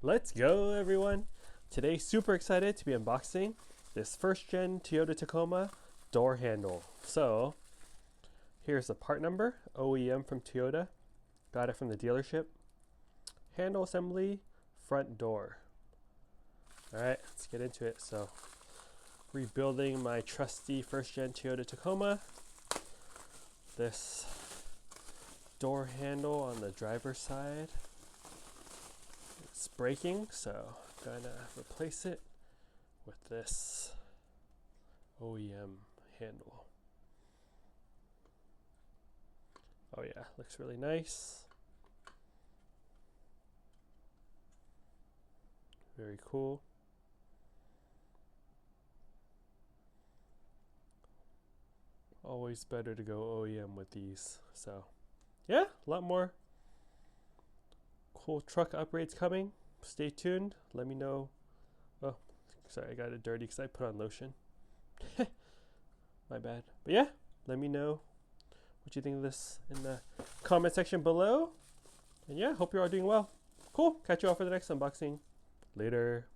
Let's go, everyone. Today, super excited to be unboxing this first gen Toyota Tacoma door handle. So, here's the part number, OEM from Toyota. Got it from the dealership. Handle assembly, front door. All right, let's get into it. So, rebuilding my trusty first gen Toyota Tacoma. This door handle on the driver's side, it's breaking, so I'm gonna replace it with this OEM handle. Oh yeah, looks really nice. Very cool. Always better to go OEM with these. So yeah, a lot more cool truck upgrades coming. Stay tuned. Let me know. Oh, sorry, I got it dirty because I put on lotion. My bad. But yeah, let me know what you think of this in the comment section below. And yeah, hope you're all doing well. Cool. Catch you all for the next unboxing. Later.